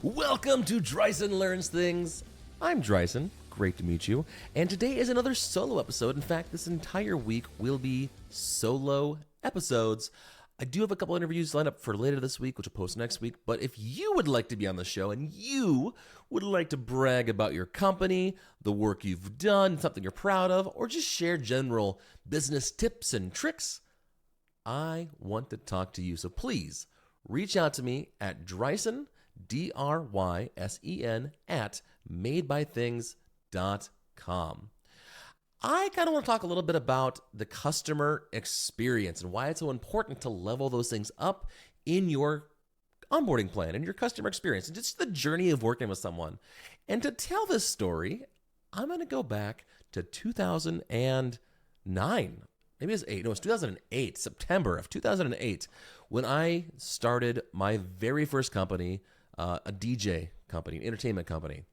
Welcome to Drysen Learns Things. I'm Drysen. Great to meet you. And today is another solo episode. In fact, this entire week will be solo episodes. I do have a couple interviews lined up for later this week, which I'll post next week. But if you would like to be on the show and you would like to brag about your company, the work you've done, something you're proud of, or just share general business tips and tricks, I want to talk to you. So please reach out to me at Drysen, Drysen, at madebythings.com. I kind of want to talk a little bit about the customer experience and why it's so important to level those things up in your onboarding plan and your customer experience and just the journey of working with someone. And to tell this story, I'm going to go back to 2009. Maybe it's 8. No, it's 2008, September of 2008, when I started my very first company, a DJ company, an entertainment company.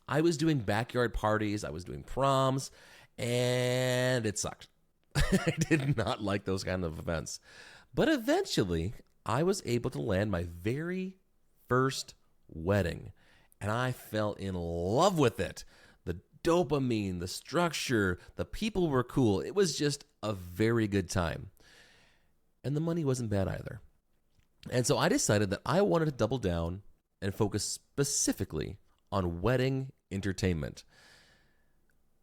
I was doing backyard parties. I was doing proms, and it sucked. I did not like those kind of events. But eventually, I was able to land my very first wedding, and I fell in love with it. The dopamine, the structure, the people were cool. It was just a very good time. And the money wasn't bad either. And so I decided that I wanted to double down and focus specifically on wedding entertainment.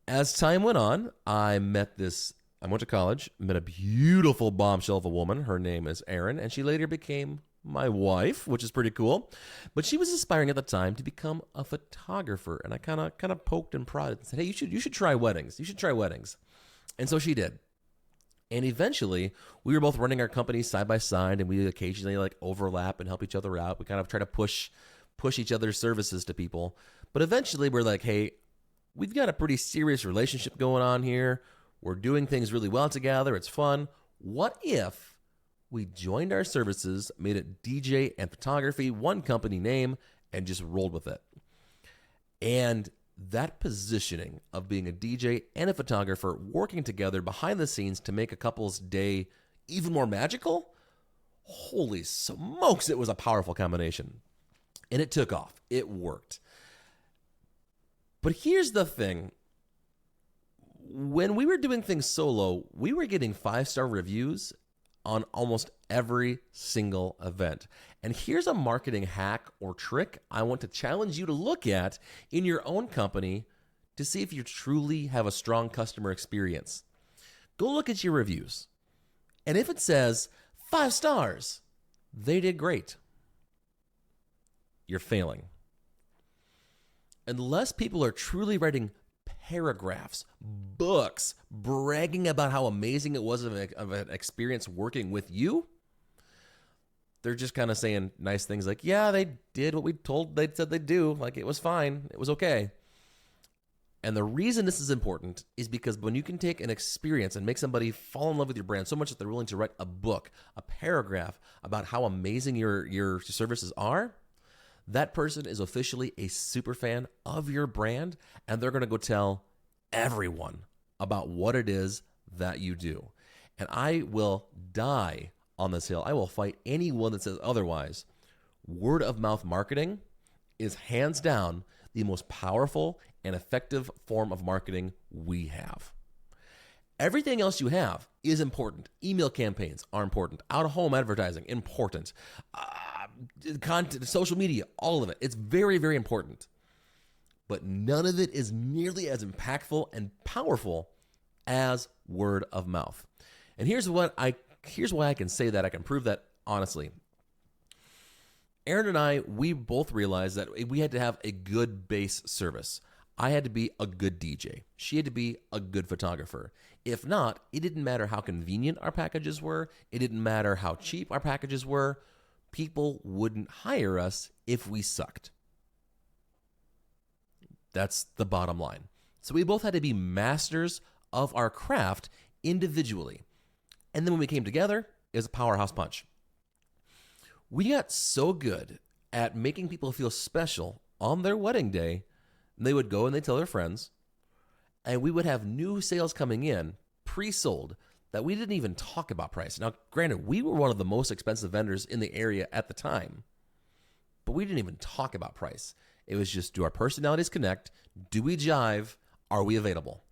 As time went on, I went to college, met a beautiful bombshell of a woman. Her name is Erin, and she later became my wife, which is pretty cool. But she was aspiring at the time to become a photographer, and I kind of poked and prodded and said, "Hey, you should try weddings. You should try weddings." And so she did. And eventually, we were both running our companies side by side, and we occasionally overlap and help each other out. We kind of try to push each other's services to people. But eventually, we're like, hey, we've got a pretty serious relationship going on here. We're doing things really well together. It's fun. What if we joined our services, made it DJ and photography, one company name, and just rolled with it? And that positioning of being a DJ and a photographer working together behind the scenes to make a couple's day even more magical, holy smokes, it was a powerful combination. And it took off. It worked. But here's the thing. When we were doing things solo, we were getting 5-star reviews on almost every single event. And here's a marketing hack or trick I want to challenge you to look at in your own company to see if you truly have a strong customer experience. Go look at your reviews. And if it says 5 stars, they did great. You're failing. Unless people are truly writing paragraphs, books, bragging about how amazing it was of an experience working with you, they're just kind of saying nice things like, yeah, they did what they said they'd do. Like, it was fine. It was okay. And the reason this is important is because when you can take an experience and make somebody fall in love with your brand so much that they're willing to write a book, a paragraph about how amazing your services are, that person is officially a super fan of your brand, and they're going to go tell everyone about what it is that you do. And I will die on this hill. I will fight anyone that says otherwise. Word of mouth marketing is hands down the most powerful and effective form of marketing we have. Everything else you have is important. Email campaigns are important. Out-of-home advertising, important. Content, social media, all of it. It's very, very important. But none of it is nearly as impactful and powerful as word of mouth. And here's why I can say that. I can prove that honestly. Erin and I, we both realized that we had to have a good base service. I had to be a good DJ. She had to be a good photographer. If not, it didn't matter how convenient our packages were. It didn't matter how cheap our packages were. People wouldn't hire us if we sucked. That's the bottom line. So we both had to be masters of our craft individually. And then when we came together, it was a powerhouse punch. We got so good at making people feel special on their wedding day, they would go and they'd tell their friends, and we would have new sales coming in, pre-sold, that we didn't even talk about price. Now, granted, we were one of the most expensive vendors in the area at the time, but we didn't even talk about price. It was just, do our personalities connect? Do we jive? Are we available?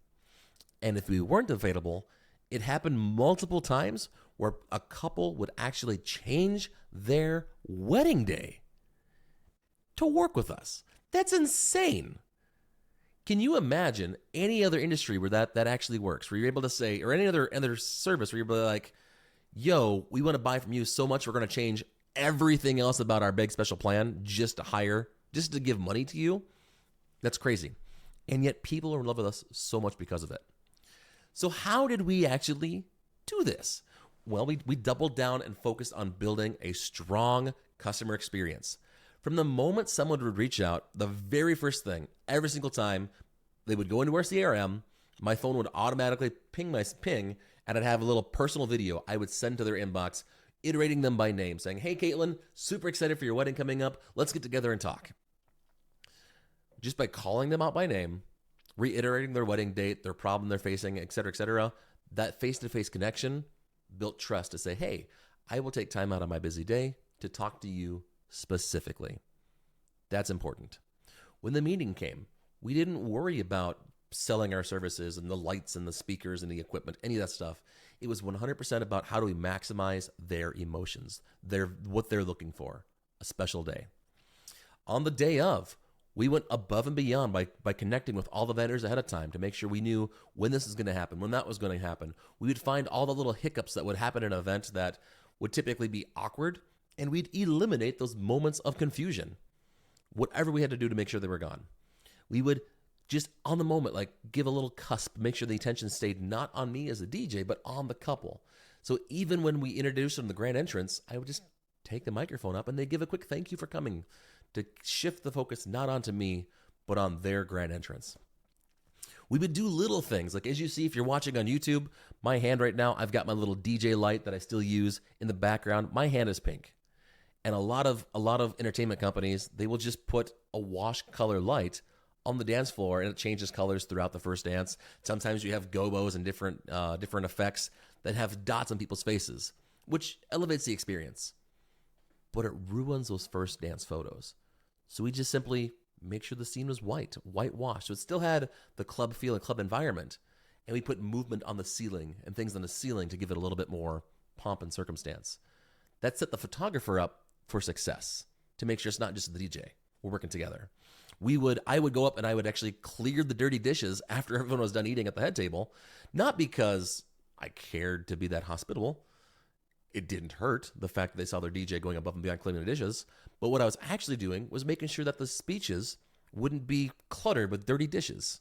And if we weren't available, it happened multiple times where a couple would actually change their wedding day to work with us. That's insane. Can you imagine any other industry where that actually works, where you're able to say, or any other service where you're able to like, yo, we want to buy from you so much, we're going to change everything else about our big special plan just to give money to you? That's crazy. And yet people are in love with us so much because of it. So how did we actually do this? Well, we doubled down and focused on building a strong customer experience. From the moment someone would reach out, the very first thing, every single time, they would go into our CRM, my phone would automatically ping, and I'd have a little personal video I would send to their inbox, iterating them by name, saying, hey, Caitlin, super excited for your wedding coming up. Let's get together and talk. Just by calling them out by name, reiterating their wedding date, their problem they're facing, et cetera, that face-to-face connection built trust to say, hey, I will take time out of my busy day to talk to you specifically. That's important. When the meeting came, we didn't worry about selling our services and the lights and the speakers and the equipment, any of that stuff. It was 100% about how do we maximize their emotions, what they're looking for, a special day. On the day of, we went above and beyond by connecting with all the vendors ahead of time to make sure we knew when this is going to happen, when that was going to happen. We would find all the little hiccups that would happen in an event that would typically be awkward, and we'd eliminate those moments of confusion. Whatever we had to do to make sure they were gone. We would just on the moment, like give a little cusp, make sure the attention stayed not on me as a DJ, but on the couple. So even when we introduced them to the grand entrance, I would just take the microphone up and they give a quick thank you for coming to shift the focus not onto me, but on their grand entrance. We would do little things. Like as you see, if you're watching on YouTube, my hand right now, I've got my little DJ light that I still use in the background. My hand is pink. And a lot of entertainment companies, they will just put a wash color light on the dance floor and it changes colors throughout the first dance. Sometimes you have gobos and different effects that have dots on people's faces, which elevates the experience. But it ruins those first dance photos. So we just simply make sure the scene was whitewashed. So it still had the club feel and club environment. And we put movement on the ceiling and things on the ceiling to give it a little bit more pomp and circumstance. That set the photographer up for success to make sure it's not just the DJ. We're working together. I would go up and I would actually clear the dirty dishes after everyone was done eating at the head table, not because I cared to be that hospitable. It didn't hurt the fact that they saw their DJ going above and beyond cleaning the dishes. But what I was actually doing was making sure that the speeches wouldn't be cluttered with dirty dishes.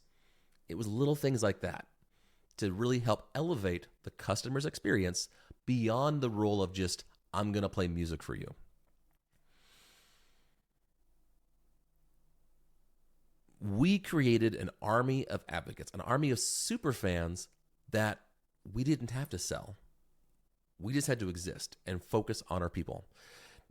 It was little things like that to really help elevate the customer's experience beyond the role of just, I'm going to play music for you. We created an army of advocates, an army of super fans that we didn't have to sell. We just had to exist and focus on our people.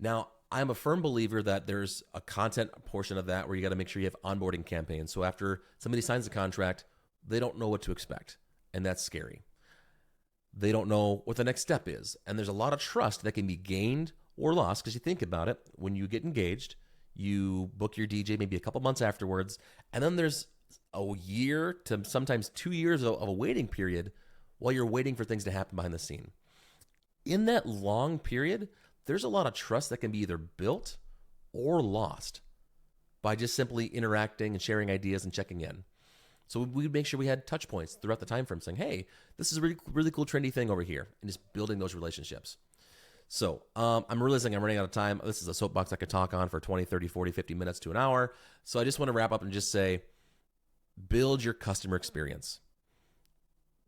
Now, I'm a firm believer that there's a content portion of that where you got to make sure you have onboarding campaigns. So after somebody signs a contract, they don't know what to expect, and that's scary. They don't know what the next step is, and there's a lot of trust that can be gained or lost because you think about it. When you get engaged, you book your DJ maybe a couple months afterwards, and then there's a year to sometimes 2 years of a waiting period while you're waiting for things to happen behind the scene. In that long period, there's a lot of trust that can be either built or lost by just simply interacting and sharing ideas and checking in. So we'd make sure we had touch points throughout the time frame saying, hey, this is a really, really cool, trendy thing over here, and just building those relationships. So I'm realizing I'm running out of time. This is a soapbox I could talk on for 20, 30, 40, 50 minutes to an hour. So I just want to wrap up and just say, build your customer experience.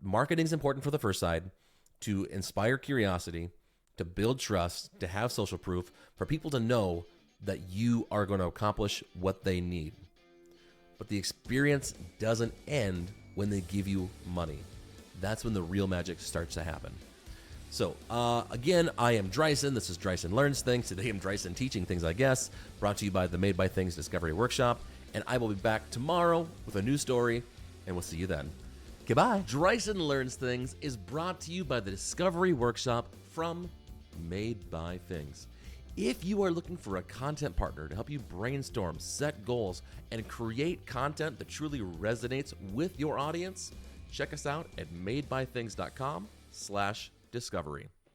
Marketing is important for the first side, to inspire curiosity, to build trust, to have social proof, for people to know that you are going to accomplish what they need. But the experience doesn't end when they give you money. That's when the real magic starts to happen. So, again, I am Drysen. This is Drysen Learns Things. Today I'm Drysen Teaching Things, I guess, brought to you by the Made by Things Discovery Workshop. And I will be back tomorrow with a new story, and we'll see you then. Goodbye. Drysen Learns Things is brought to you by the Discovery Workshop from Made by Things. If you are looking for a content partner to help you brainstorm, set goals, and create content that truly resonates with your audience, check us out at madebythings.com/discovery.